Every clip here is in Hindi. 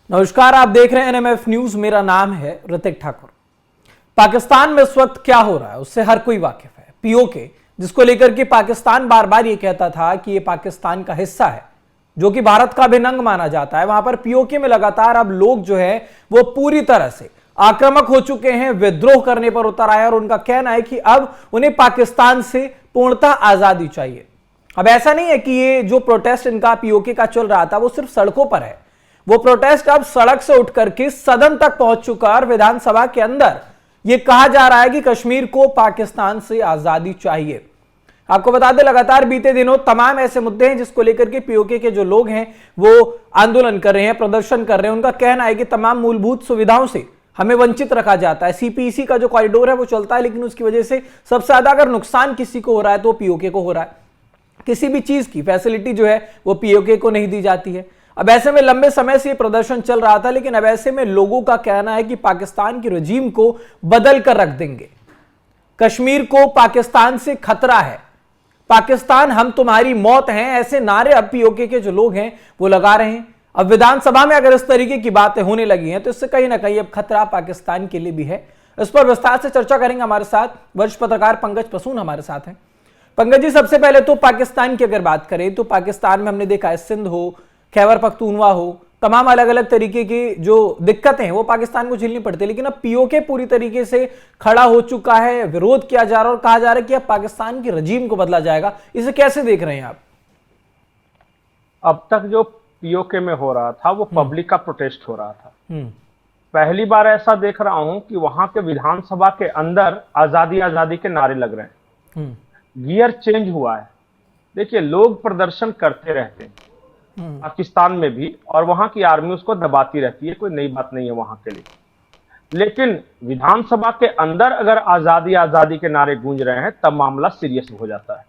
नमस्कार, आप देख रहे हैं एनएमएफ न्यूज। मेरा नाम है ऋतिक ठाकुर। पाकिस्तान में इस वक्त क्या हो रहा है उससे हर कोई वाकिफ है। पीओके, जिसको लेकर के पाकिस्तान बार बार ये कहता था कि ये पाकिस्तान का हिस्सा है, जो कि भारत का अभिन्न अंग माना जाता है, वहां पर पीओके में लगातार अब लोग जो है वो पूरी तरह से आक्रामक हो चुके हैं, विद्रोह करने पर उतर आए और उनका कहना है कि अब उन्हें पाकिस्तान से पूर्णतः आजादी चाहिए। अब ऐसा नहीं है कि ये जो प्रोटेस्ट इनका पीओके का चल रहा था वो सिर्फ सड़कों पर है, वो प्रोटेस्ट अब सड़क से उठ करके सदन तक पहुंच चुका है और विधानसभा के अंदर यह कहा जा रहा है कि कश्मीर को पाकिस्तान से आजादी चाहिए। आपको बता दें, लगातार बीते दिनों तमाम ऐसे मुद्दे हैं जिसको लेकर के पीओके के जो लोग हैं वो आंदोलन कर रहे हैं, प्रदर्शन कर रहे हैं। उनका कहना है कि तमाम मूलभूत सुविधाओं से हमें वंचित रखा जाता है। सीपीईसी का जो कॉरिडोर है वो चलता है, लेकिन उसकी वजह से सबसे ज्यादा अगर नुकसान किसी को हो रहा है तो पीओके को हो रहा है। किसी भी चीज की फैसिलिटी जो है वो पीओके को नहीं दी जाती है। अब ऐसे में लंबे समय से ये प्रदर्शन चल रहा था, लेकिन अब ऐसे में लोगों का कहना है कि पाकिस्तान की रजीम को बदल कर रख देंगे। कश्मीर को पाकिस्तान से खतरा है, पाकिस्तान हम तुम्हारी मौत हैं, ऐसे नारे अब पीओके के जो लोग हैं वो लगा रहे हैं। अब विधानसभा में अगर इस तरीके की बातें होने लगी हैं तो इससे कहीं ना कहीं अब खतरा पाकिस्तान के लिए भी है। इस पर विस्तार से चर्चा करेंगे। हमारे साथ वरिष्ठ पत्रकार पंकज पसून हमारे साथ हैं। पंकज जी, सबसे पहले तो पाकिस्तान की अगर बात करें तो पाकिस्तान में हमने देखा है सिंध हो, खैबर पख्तूनवा हो, तमाम अलग अलग तरीके की जो दिक्कतें हैं वो पाकिस्तान को झेलनी पड़ती है, लेकिन अब पीओके पूरी तरीके से खड़ा हो चुका है, विरोध किया जा रहा है और कहा जा रहा है कि अब पाकिस्तान की रजीम को बदला जाएगा। इसे कैसे देख रहे हैं आप? अब तक जो पीओके में हो रहा था वो पब्लिक का प्रोटेस्ट हो रहा था। पहली बार ऐसा देख रहा हूं कि वहां के विधानसभा के अंदर आजादी आजादी के नारे लग रहे हैं। गियर चेंज हुआ है। देखिए, लोग प्रदर्शन करते रहते हैं पाकिस्तान में भी, और वहां की आर्मी उसको दबाती रहती है, कोई नई बात नहीं है वहां के लिए। लेकिन विधानसभा के अंदर अगर आजादी आजादी के नारे गूंज रहे हैं तब मामला सीरियस हो जाता है।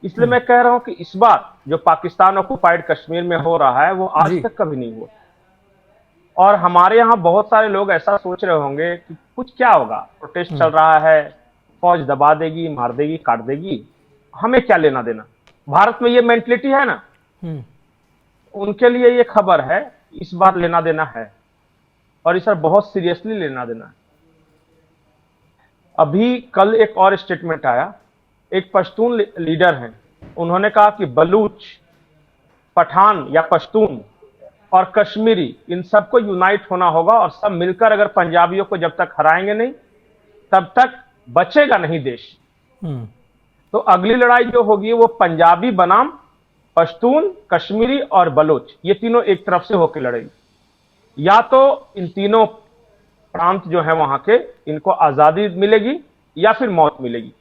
इसलिए मैं कह रहा हूं कि इस बार जो पाकिस्तान ऑक्युपाइड कश्मीर में हो रहा है वो आज तक कभी नहीं हुआ। और हमारे यहाँ बहुत सारे लोग ऐसा सोच रहे होंगे कि कुछ क्या होगा, प्रोटेस्ट चल रहा है, फौज दबा देगी, मार देगी, काट देगी, हमें क्या लेना देना। भारत में ये मेंटलिटी है ना, उनके लिए ये खबर है, इस बार लेना देना है और इस बार बहुत सीरियसली लेना देना है। अभी कल एक और स्टेटमेंट आया, एक पश्तून लीडर हैं, उन्होंने कहा कि बलूच, पठान या पश्तून और कश्मीरी, इन सबको यूनाइट होना होगा और सब मिलकर अगर पंजाबियों को जब तक हराएंगे नहीं तब तक बचेगा नहीं देश। तो अगली लड़ाई जो होगी वो पंजाबी बनाम पश्तून, कश्मीरी और बलोच, ये तीनों एक तरफ से होकर लड़ेगी। या तो इन तीनों प्रांत जो है वहां के, इनको आजादी मिलेगी या फिर मौत मिलेगी,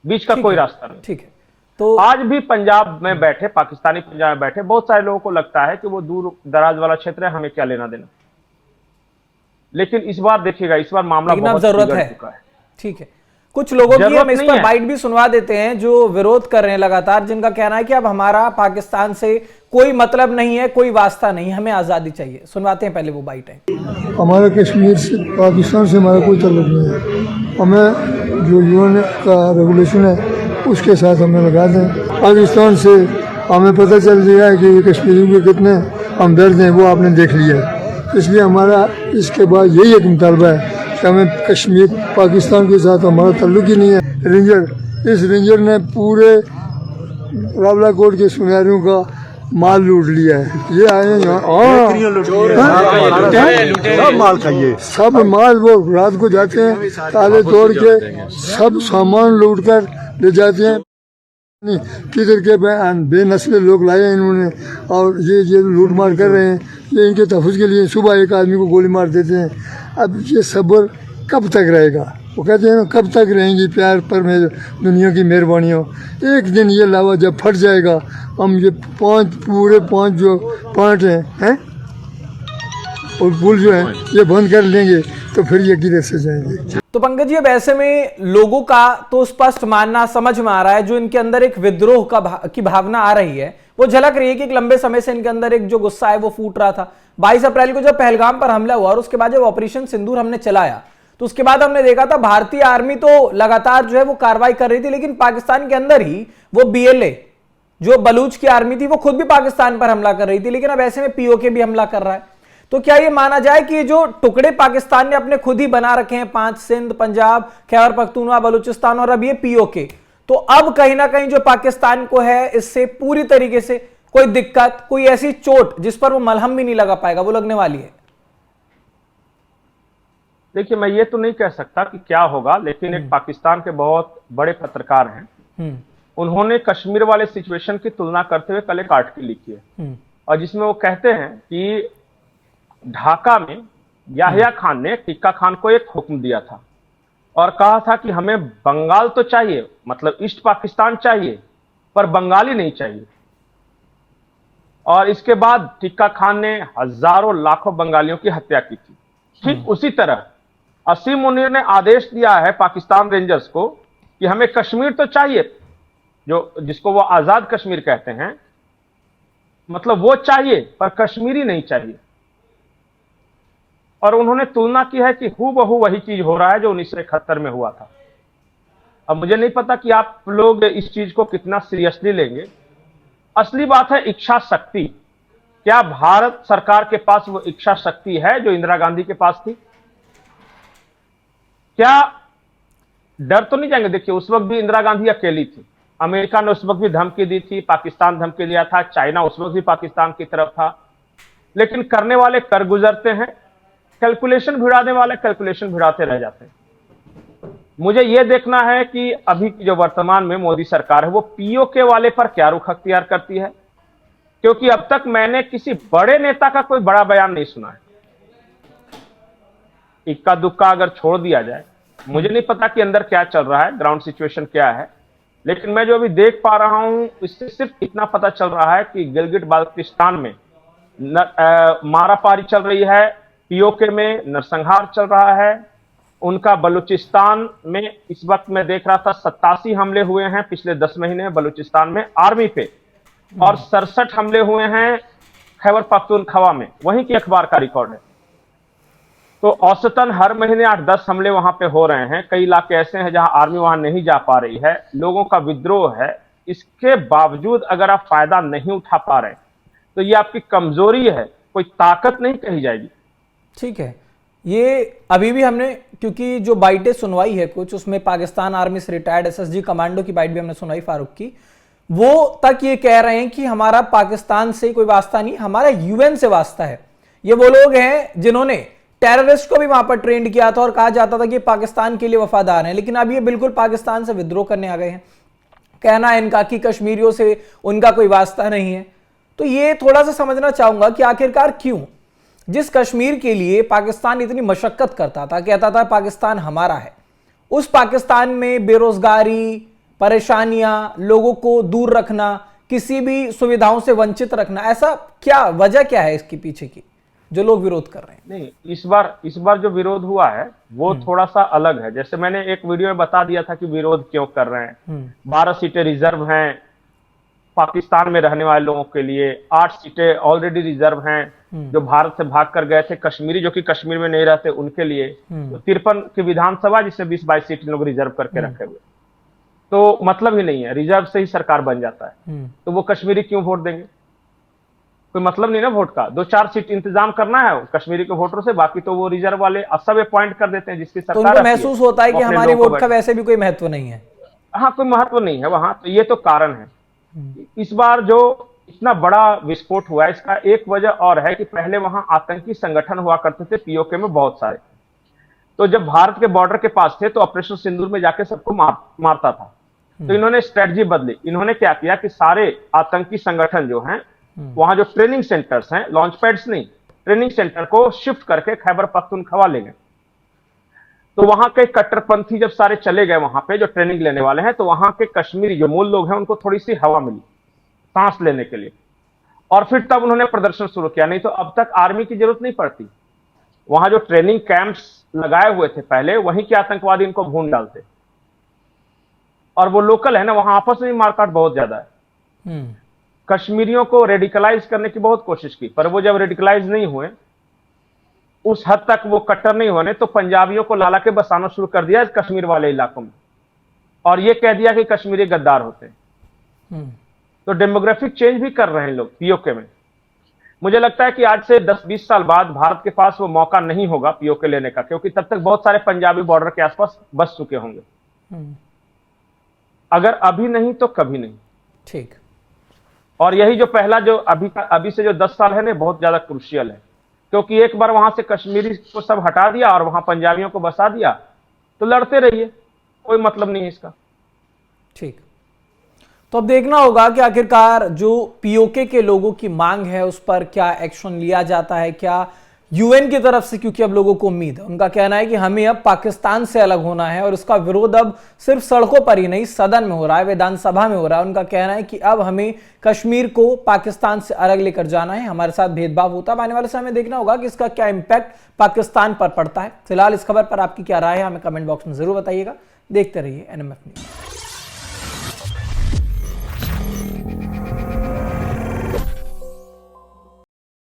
बीच का कोई रास्ता नहीं। ठीक है। तो आज भी पंजाब में बैठे, पाकिस्तानी पंजाब में बैठे बहुत सारे लोगों को लगता है कि वो दूर दराज वाला क्षेत्र है, हमें क्या लेना देना। लेकिन इस बार देखिएगा, इस बार मामला बहुत जरूरत है। ठीक है, कुछ लोगों की हम इस पर बाइट भी सुनवा देते हैं जो विरोध कर रहे हैं लगातार, जिनका कहना है कि अब हमारा पाकिस्तान से कोई मतलब नहीं है, कोई वास्ता नहीं, हमें आजादी चाहिए। सुनवाते हैं पहले वो बाइट है। हमारा कश्मीर से, पाकिस्तान से हमारा कोई ताल्लुक नहीं है। हमें जो यूएन का रेगुलेशन है उसके साथ हमें लगा दें। पाकिस्तान से हमें पता चल गया है कि कश्मीरियों के कितने हमदर्द हैं, वो आपने देख लिया है। इसलिए हमारा इसके बाद यही एक मुतालबा है कि हमें कश्मीर, पाकिस्तान के साथ हमारा ताल्लुक ही नहीं है। इस रेंजर ने पूरे रावलाकोट के सुनहरियों का माल लूट लिया है। ये आए यहाँ, सब माल खाइए, सब माल वो रात को जाते हैं, ताले तोड़ के सब सामान लूट कर ले जाते हैं। किधर के बेनस्ल लोग लाए इन्होंने, और ये लूट मार कर रहे हैं। ये इनके तहफ़्फ़ुज़ के लिए सुबह एक आदमी को गोली मार देते हैं। अब ये सब्र कब तक रहेगा? वो कहते हैं कब तक रहेंगी प्यार पर में दुनिया की मेहरबानियों। एक दिन ये लावा जब फट जाएगा, हम ये पूरे पाँच जो पॉइंट हैं और पुल जो है ये बंद कर लेंगे तो फिर ये किधर से जाएंगे। तो पंकज जी, अब ऐसे में लोगों का तो स्पष्ट मानना समझ में आ रहा है, जो इनके अंदर एक विद्रोह की भावना आ रही है वो झलक रही है कि एक लंबे समय से इनके अंदर एक जो गुस्सा है वो फूट रहा था। 22 अप्रैल को जब पहलगाम पर हमला हुआ और उसके बाद जब ऑपरेशन सिंदूर हमने चलाया तो उसके बाद हमने देखा था भारतीय आर्मी तो लगातार जो है वो कार्रवाई कर रही थी, लेकिन पाकिस्तान के अंदर ही वो बीएलए जो बलूच की आर्मी थी वो खुद भी पाकिस्तान पर हमला कर रही थी, लेकिन अब ऐसे में पीओके भी हमला कर रहा है। तो क्या ये माना जाए कि ये जो टुकड़े पाकिस्तान ने अपने खुद ही बना रखे हैं, 5 सिंध, पंजाब, खैबर पख्तूनख्वा, बलूचिस्तान और अब ये पीओके, तो अब कहीं ना कहीं जो पाकिस्तान को है इससे पूरी तरीके से कोई दिक्कत, कोई ऐसी चोट जिस पर वो मलहम भी नहीं लगा पाएगा, वो लगने वाली है? देखिए, मैं ये तो नहीं कह सकता कि क्या होगा, लेकिन एक पाकिस्तान के बहुत बड़े पत्रकार हैं, उन्होंने कश्मीर वाले सिचुएशन की तुलना करते हुए कल एक आर्टिकल लिखी है, और जिसमें वो कहते हैं कि ढाका में याहिया खान ने टिक्का खान को एक हुक्म दिया था और कहा था कि हमें बंगाल तो चाहिए, मतलब ईस्ट पाकिस्तान चाहिए, पर बंगाली नहीं चाहिए। और इसके बाद टिक्का खान ने हजारों लाखों बंगालियों की हत्या की थी। ठीक उसी तरह असीम मुनीर ने आदेश दिया है पाकिस्तान रेंजर्स को कि हमें कश्मीर तो चाहिए, जिसको वो आजाद कश्मीर कहते हैं, मतलब वो चाहिए पर कश्मीरी नहीं चाहिए। और उन्होंने तुलना की है कि हूबहू वही चीज हो रहा है जो 1971 में हुआ था। अब मुझे नहीं पता कि आप लोग इस चीज को कितना सीरियसली लेंगे। असली बात है इच्छा शक्ति। क्या भारत सरकार के पास वो इच्छा शक्ति है जो इंदिरा गांधी के पास थी? क्या डर तो नहीं जाएंगे? देखिए, उस वक्त भी इंदिरा गांधी अकेली थी, अमेरिका ने उस वक्त भी धमकी दी थी, पाकिस्तान धमकी दिया था, चाइना उस वक्त भी पाकिस्तान की तरफ था, लेकिन करने वाले कर गुजरते हैं, कैलकुलेशन भिड़ाने वाले कैलकुलेशन भिड़ाते रह जाते हैं। मुझे यह देखना है कि अभी की जो वर्तमान में मोदी सरकार है वो पीओके वाले पर क्या रुख अख्तियार करती है, क्योंकि अब तक मैंने किसी बड़े नेता का कोई बड़ा बयान नहीं सुना है। इक्का दुक्का अगर छोड़ दिया जाए, मुझे नहीं पता कि अंदर क्या चल रहा है, ग्राउंड सिचुएशन क्या है, लेकिन मैं जो अभी देख पा रहा हूं इससे सिर्फ इतना पता चल रहा है कि गिलगिट बाल्टिस्तान में मारापारी चल रही है, पीओके में नरसंहार चल रहा है, उनका बलूचिस्तान में इस वक्त मैं देख रहा था 87 हमले हुए हैं पिछले 10 महीने बलूचिस्तान में आर्मी पे, और 67 हमले हुए हैं खैबर पख्तूनख्वा में, वहीं की अखबार का रिकॉर्ड है। तो औसतन हर महीने 8-10 हमले वहां पे हो रहे हैं। कई इलाके ऐसे हैं जहां आर्मी वहां नहीं जा पा रही है, लोगों का विद्रोह है, इसके बावजूद अगर आप फायदा नहीं उठा पा रहे तो ये आपकी कमजोरी है, कोई ताकत नहीं कही जाएगी। ठीक है, ये अभी भी हमने, क्योंकि जो बाइटें सुनवाई है कुछ, उसमें पाकिस्तान आर्मी से रिटायर्ड एसएसजी कमांडो की बाइट भी हमने सुनवाई फारूक की, वो तक ये कह रहे हैं कि हमारा पाकिस्तान से कोई वास्ता नहीं, हमारा यूएन से वास्ता है। ये वो लोग हैं जिन्होंने टेररिस्ट को भी वहां पर ट्रेंड किया था और कहा जाता था कि पाकिस्तान के लिए वफादार हैं, लेकिन अब ये बिल्कुल पाकिस्तान से विद्रोह करने आ गए हैं। कहना है इनका कि कश्मीरियों से उनका कोई वास्ता नहीं है। तो ये थोड़ा सा समझना चाहूंगा कि आखिरकार क्यों, जिस कश्मीर के लिए पाकिस्तान इतनी मशक्कत करता था, कहता था पाकिस्तान हमारा है, उस पाकिस्तान में बेरोजगारी, परेशानियां, लोगों को दूर रखना, किसी भी सुविधाओं से वंचित रखना, ऐसा क्या वजह क्या है इसके पीछे की जो लोग विरोध कर रहे हैं? नहीं, इस बार जो विरोध हुआ है वो थोड़ा सा अलग है। जैसे मैंने एक वीडियो में बता दिया था कि विरोध क्यों कर रहे हैं। 12 सीटें रिजर्व हैं पाकिस्तान में रहने वाले लोगों के लिए, 8 सीटें ऑलरेडी रिजर्व हैं जो भारत से भाग कर गए थे कश्मीरी, जो कि कश्मीर में नहीं रहते, उनके लिए। तो 53 की विधानसभा, जिसमें 20-22 सीट लोग रिजर्व करके रखे हुए, तो मतलब ही नहीं है, रिजर्व से ही सरकार बन जाता है। तो वो कश्मीरी क्यों वोट देंगे? कोई मतलब नहीं ना वोट का। 2-4 सीट इंतजाम करना है कश्मीरी के वोटरों से, बाकी तो वो रिजर्व वाले सब अपॉइंट कर देते हैं जिसकी सरकार। तो उनको महसूस होता है कि हमारे वोट का वैसे भी कोई महत्व नहीं है। हाँ, कोई महत्व नहीं है वहां, तो ये तो कारण है। इस बार जो इतना बड़ा विस्फोट हुआ है, इसका एक वजह और है कि पहले वहां आतंकी संगठन हुआ करते थे पीओके में बहुत सारे। तो जब भारत के बॉर्डर के पास थे तो ऑपरेशन सिंदूर में जाके सबको मारता था। तो इन्होंने स्ट्रेटजी बदली। इन्होंने क्या किया कि सारे आतंकी संगठन जो हैं, वहां जो ट्रेनिंग सेंटर्स हैं, लॉन्च पैड्स नहीं, ट्रेनिंग सेंटर को शिफ्ट करके खैबर पख्तूनख्वा ले गए। तो वहां के कट्टरपंथी जब सारे चले गए वहां पे जो ट्रेनिंग लेने वाले हैं, तो वहां के कश्मीरी जो मूल लोग हैं उनको थोड़ी सी हवा मिली सांस लेने के लिए, और फिर तब उन्होंने प्रदर्शन शुरू किया। नहीं तो अब तक आर्मी की जरूरत नहीं पड़ती। वहां जो ट्रेनिंग कैंप्स लगाए हुए थे पहले, वहीं के आतंकवादी इनको भून डालते, और वो लोकल है ना, वहां आपस में मारकाट बहुत ज्यादा है। कश्मीरियों को रेडिकलाइज करने की बहुत कोशिश की, पर वो जब रेडिकलाइज नहीं हुए, उस हद तक वो कट्टर नहीं होने, तो पंजाबियों को लाला के बसाना शुरू कर दिया कश्मीर वाले इलाकों में, और ये कह दिया कि कश्मीरी गद्दार होते हैं। तो डेमोग्राफिक चेंज भी कर रहे हैं लोग पीओके में। मुझे लगता है कि आज से 10-20 साल बाद भारत के पास वो मौका नहीं होगा पीओके लेने का, क्योंकि तब तक बहुत सारे पंजाबी बॉर्डर के आसपास बस चुके होंगे। अगर अभी नहीं तो कभी नहीं। ठीक। और यही जो पहला जो अभी से जो 10 साल है ना, बहुत ज्यादा क्रूशियल है, क्योंकि एक बार वहां से कश्मीरी को सब हटा दिया और वहां पंजाबियों को बसा दिया तो लड़ते रहिए, कोई मतलब नहीं है इसका। ठीक। तो अब देखना होगा कि आखिरकार जो पीओके के लोगों की मांग है उस पर क्या एक्शन लिया जाता है, क्या यूएन की तरफ से, क्योंकि अब लोगों को उम्मीद है, उनका कहना है कि हमें अब पाकिस्तान से अलग होना है और इसका विरोध अब सिर्फ सड़कों पर ही नहीं सदन में हो रहा है, विधानसभा में हो रहा है। उनका कहना है कि अब हमें कश्मीर को पाकिस्तान से अलग लेकर जाना है, हमारे साथ भेदभाव होता है। आने वाले समय में देखना होगा कि इसका क्या इंपैक्ट पाकिस्तान पर पड़ता है। फिलहाल इस खबर पर आपकी क्या राय है, हमें कमेंट बॉक्स में जरूर बताइएगा। देखते रहिए एनएमएफ न्यूज।